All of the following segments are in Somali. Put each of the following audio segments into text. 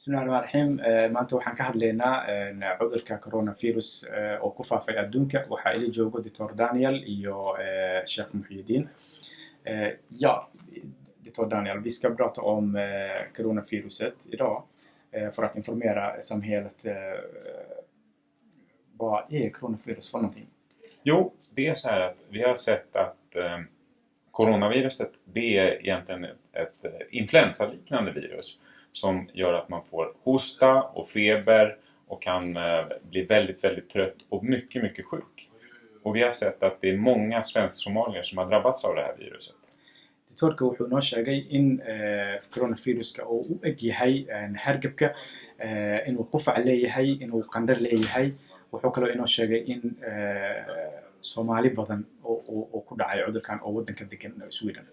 Bismillaahi Rahmaani Rahiim. Maanta waxaan ka hadlaynaa cudurka coronavirus oo ku faafay adduunka. Waxaa ila joogo Dr. Daniel iyo Sheikh Muhyiddin. Ja, Dr. Daniel, vi ska prata om coronaviruset idag för att informera samhället. Vad är coronavirus för någonting? Jo, det är så här att vi har sett att coronaviruset, det är egentligen ett influensaliknande virus som gör att man får hosta och feber och kan bli väldigt, väldigt trött och mycket, mycket sjuk. Och vi har sett att det är många svensk-somalier som har drabbats av det här viruset. Doctorka wuxuu noo sheegay in coronaviruska uu u eg yahay hargabka, inuu qufac leeyahay, inuu qandho leeyahay. Wuxuu kaloo inoo sheegay in Soomaali badan oo ku dhacay cudurkan oo waddanka degan Sweden.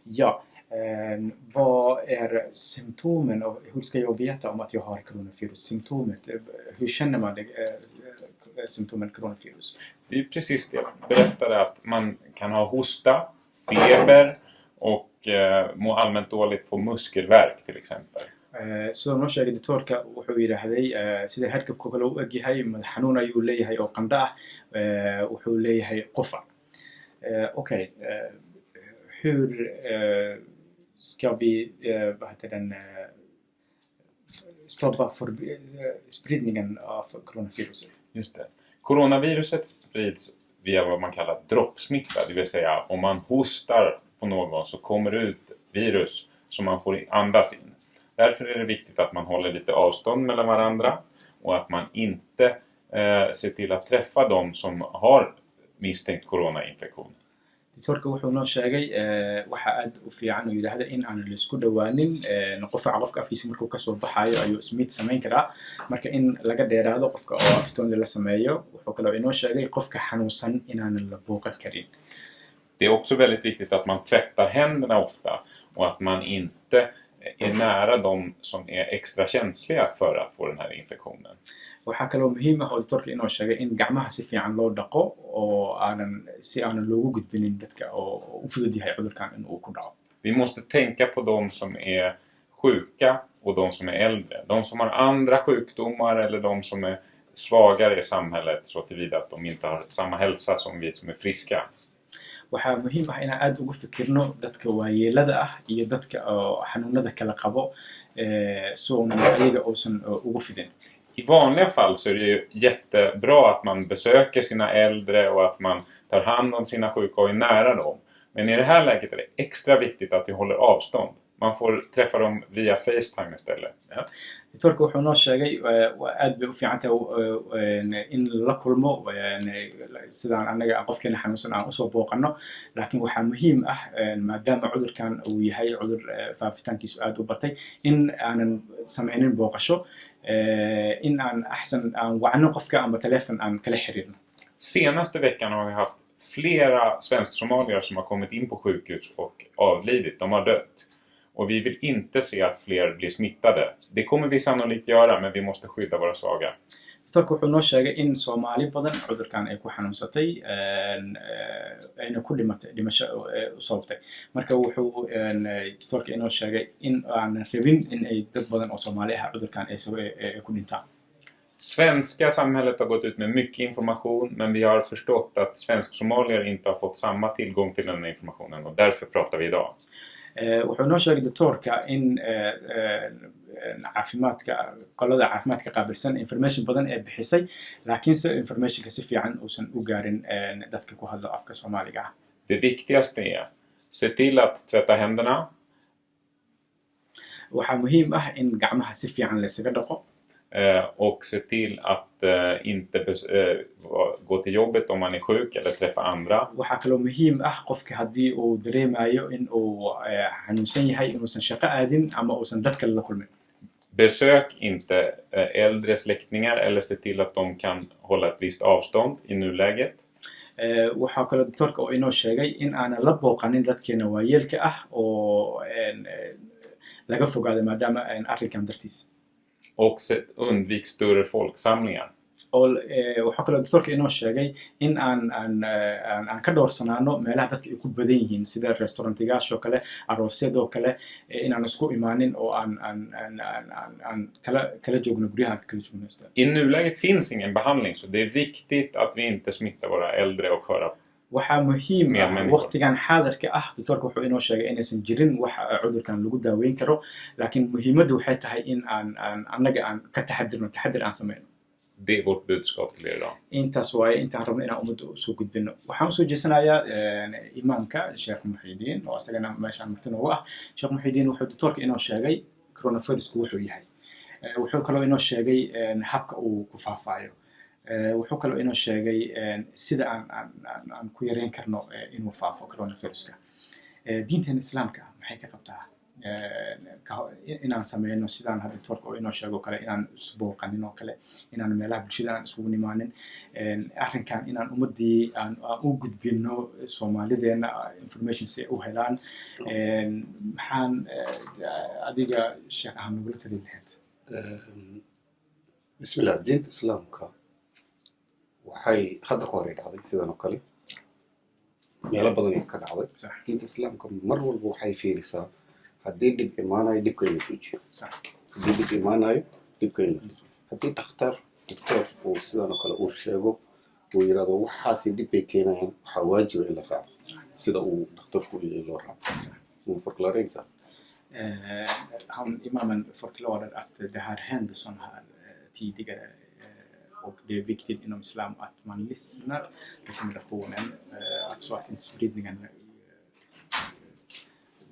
Ja, vad är symptomen och hur ska jag veta om att jag har coronavirus? Symptomet, hur känner man symptomen coronavirus? Det är precis det. Jag berättade att man kan ha hosta, feber och må allmänt dåligt, få muskelvärk till exempel. Sidoo noo sheegay doctorka wuxuu yidhaahday sida hargabka kale u eg yahay, madax xanuun ayuu leeyahay oo qandho ah, wuxuu leeyahay qufac. Okej, hur ska vi stoppa spridningen av coronaviruset? Just det. Coronaviruset sprids via vad man kallar droppsmitta. Det vill säga om man hostar på någon så kommer det ut virus som man får andas in. Därför är det viktigt att man håller lite avstånd mellan varandra och att man inte ser till att träffa de som har misstänkt coronainfektion. Doctorka wuxuu noo sheegay waxa aad u fiican uu yiraahdo in aan la isku dhawaanin, qufaca qofka afkiisa markuu ka soo baxayo ayuu ismid samayn karaa, marka in laga dheeraado qofka oo aftoonda la sameeyo. Wuxuu kaloo inoo sheegay qofka xanuunsan inaan la booqan karin. Det är också väldigt viktigt att man tvättar händerna ofta och att man inte är nära de som är extra känsliga för att få den här infektionen. Waxaa kaloo muhiim ah oo doctorka inoo sheegay in gacmaha si fiican loo dhaqo oo si aanan loogu gudbinin dadka oo u fudud yahay cudurkan in uu ku dhaco. Vi måste tänka på de som är sjuka och de som är äldre. De som har andra sjukdomar eller de som är svagare i samhället så tillvida att de inte har samma hälsa som vi som är friska. Waxaa muhiim ah inaan aad ugu fikirno dadka waayeelada ah iyo dadka xanuunada kala qabo så ayaga uusan ugu fidin. I vanliga fall så är det ju jättebra att man besöker sina äldre och att man tar hand om sina sjuka och är nära dem. Men i det här läget är det extra viktigt att vi håller avstånd. Man får träffa dem via FaceTime istället. Ja. Doctorka wuxuu noo sheegay aad bay u fiican tahay in la kulmo sidaan anaga qofkeena xanuunsan aan usoo booqano, laakiin waxaa muhiim ah maadaama cudurkan uu yahay cudur faafitaankiisu aad u batay in aanan samaynin booqasho, in aan wacno qofka ama telefon aan kala xiriirno. Senaste veckan har vi haft flera svensk-somalier som har kommit in på sjukhus och avlidit. De har dött. Och vi vill inte se att fler blir smittade. Det kommer vi sannolikt göra, men vi måste skydda våra svaga. Doctorka wuxuu noo sheegay in Soomaali badan cudurkan ay ku xanuunsatay, ayna ku dhimasho u sababtay. Marka wuxuu doctorka inoo sheegay in aan rabin in ay dad badan oo Soomaali ah cudurkan ay ku dhintaan. Svenska samhället har gått ut med mycket information, men vi har förstått att svensk-somalier inte har fått samma tillgång till den informationen och därför pratar vi idag. Wuxuu noo sheegay doctorka in qolada caafimaadka qaabilsan information badan ee bixisay, laakiinse informationka si fiican uusan u gaarin dadka ku hadla afka Soomaaliga ah. Det viktigaste är se till att tvätta händerna. Waxaa muhiim ah in gacmaha si fiican la isaga dhaqo. Och se till att inte gå till jobbet om man är sjuk eller träffa andra. Waxaa kaloo muhiim ah qofka haddii uu dareemayo in uu xanuunsan yahay inuusan shaqo aadin ama uusan dadka la kulmin. Besök inte äldre släktingar eller se till att de kan hålla ett visst avstånd i nuläget. Waxaa kaloo doctorka oo inoo sheegay in aanan la booqanin dadkeena waayeelka ah oo laga fogaado maadaama arrinkan dartiis. Och undvik större folksamlingar. waxaa kaloo doctorka inoo sheegay in aan ka dhowrsanaano meelaha dadka ay ku badan yihiin sida restaurantigaasha oo kale aroosyada oo kale inaan isku imaanin oo aan kala joogno guryaha kala joogno. I nuläget finns ingen behandling så det är viktigt att vi inte smittar våra äldre och höra. waxaa muhiim ah waqtigan xaadirka ah doctorka wuxuu inoo sheegay inaysan jirin wax cudurkan lagu daaweyn karo laakiin muhiimaddu waxay tahay in annaga aan ka taxadir aan sameyno. Det är vårt budskap till er idag. intaas waaye intaan rabno inaan ummadda soo gudbino. waxaan usoo jeesanayaa imaamka sheekh Muxiidiin oo asagana meeshaan marti noogu ah. sheekh Muxiidiin wuxuu doctorka inoo sheegay coronavirusku wuxuu yahay. wuxuu kaloo inoo sheegay habka uu ku faafayo. wuxuu kaloo inoo sheegay sida aan ku yareyn karno inuu faafo coronaviruska. diintan islaamka maxay ka qabtaa inaan sameyno sidaan hadda doctorka oo inoo sheego kale inaan isbooqanin oo kale inaan meelaha bulshada aan isugu nimaanin arrinkan inaan ummadii aan u gudbino Soomaalideena information si u helaan. maxaan adiga sheekh ahaan nagula talin lahayd? bismillah, diinta islaamka waxay hadda ka hor dhacday sidan oo kale meelo badan ka dhacday. diinta islaamka mar walba waxay fiirisaa haddii dhib imaanayo dhibka in la joojiyo. haddii dhib imaanayo dhibka in la joojiyo. haddii doctor uu sidan oo kale uu sheego uu yiraahdo waxaasi dhib bay keenayaan waxaa waajiba in la raaco sida uu doctorku yiri loo raaco. Mun förklararsa. Han imamen förklarar att det här hände sån här tidigare och det är viktigt inom islam att man lyssnar rekommendationen så att inte spridningen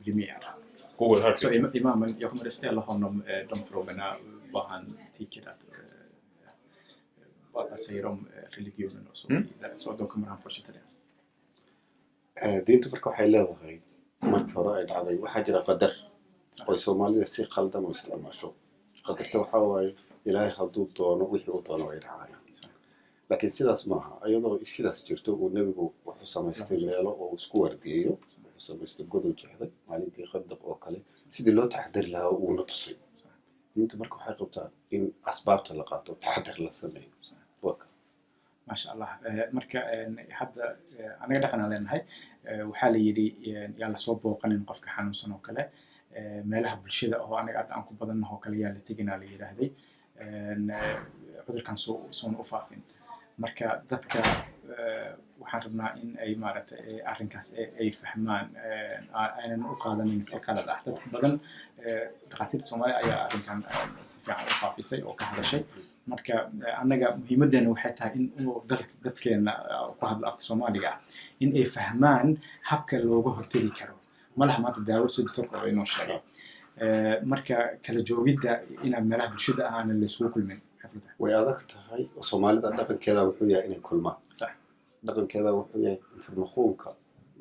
blir mer. Så imamen, jag kommer att ställa honom de frågorna vad han tycker att vad säger om religionen och så vidare. Så då kommer han fortsätta det. diintu marka waxay leedahay marka hore ay dhacday waxaa jira qadar oo Soomaalida si qaldan u isticmaasho. qadarta waxaa waaye ilaahay hadduu doono wixii uu doono way dhacayaan. laakiin sidaas maaha. iyadoo sidaas jirto uu nebigu wuxuu samaystay meelo oo isku wardiyeeyo. wuxuu samaystay godow jeexday maalintii qadaq oo kale sidii loo taxadari lahaa uuna tusay. diintu marka waxay qabtaa in asbaabta la qaato taxadar la sameeyo. ما شاء الله. marka hadda anaga dhaqan aan leenahay waxaa la yiri yaa la soo booqanin qofka xanuunsan oo kale meelaha bulshada oo anaga aan ku badanahay oo kale yaa la teginaa la yiraahday cudurkan soo u faafin. marka dadka waxaan rabnaa in ay maaragtay arrinkaas ay fahmaan aanan u qaadanin si qalad ah. dad badan dhaqaatiirta Soomaaliya ayaa arrinkan si fiican u faafisay oo ka hadashay. marka annaga muhiimadeena waxay tahay in dadkeena ku hadla afka Soomaaliga in ay fahmaan habka looga hortagi karo. malaha maanta daawo soo doctorka oo inoo sheegay marka kala joogidda inaan meelaha bulshada aan la isugu kulmin way adag tahay. Soomaalida dhaqankeeda wuxuu yahay inay kulmaan. صح. dhaqankeeda wuxuu yahay informationka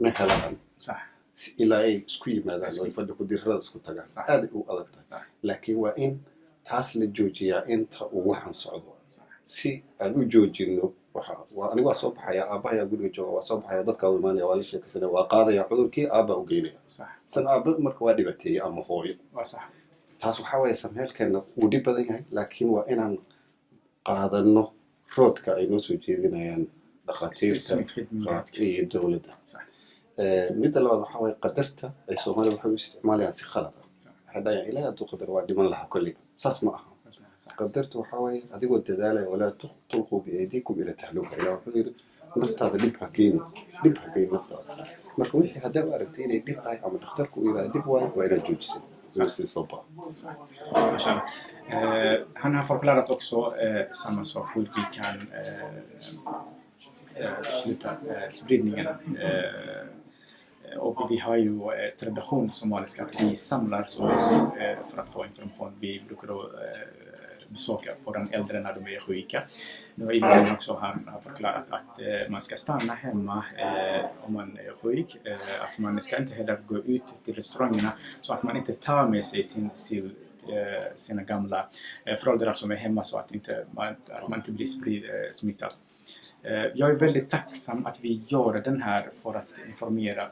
ma helaan. صح. ilaa ay isku yimaadaan oo fadhi ku dirrada isku tagaan. aad u adag tahay. laakiin waa in taas la joojiyaa inta uu waxan socdo. si aan u joojino waa aniga soo baxaya aabaha guriga jooga waa soo baxaya dadka u imaanaya waa la sheekaysanaya waa qaadaya cudurkii aaba u geynaya. صح. san aaba marka waa dhibaatay ama hooyo. صح. taas waxa way sameelkeena uu dhib badan yahay laakiin waa inaan qaadano roodka ay noo soo jeedinayaan dhaqaatiirta iyo dawladda. midda labaad waxa way qadarta ay Soomaaliya waxay u isticmaalayaan si khalad ah. waxay dhahayaan ilaahay hadduu qadar waa dhiman lahaa kulli saas ma aha. qadartu waxa way adigoo dadaalaya walaa tulqu biaydikum ila tahluka ilaa wuxuu yiri naftaada dhib ha geeni naftaada. marka wixii hadda aragtay inay dhib tahay ama dhakhtarku uu yiraahdo dhib waa inaad joojiso. ما شاء الله. Han har förklarat också samma sak hur vi kan sluta spridningen. Och vi har ju tradition somaliska att vi samlar oss för att få information. Vi brukar då besöka våra äldre när de är sjuka. Nu har Ibrahim också har förklarat att man ska stanna hemma om man är sjuk. Att man ska inte heller gå ut till restaurangerna så att man inte tar med sig till sina gamla föräldrar som är hemma så att man inte blir smittad. Jag är väldigt tacksam att vi gör den här för att informera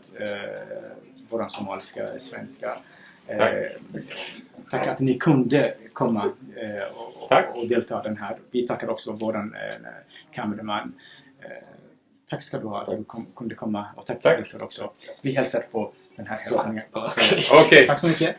våra somaliska, svenska Tack att ni kunde komma och delta den här. Vi tackar också våran kameraman. Tack ska du ha att du kunde komma och tack Viktor också. Vi hälsar på den här hälsningen. Okej. Tack så mycket.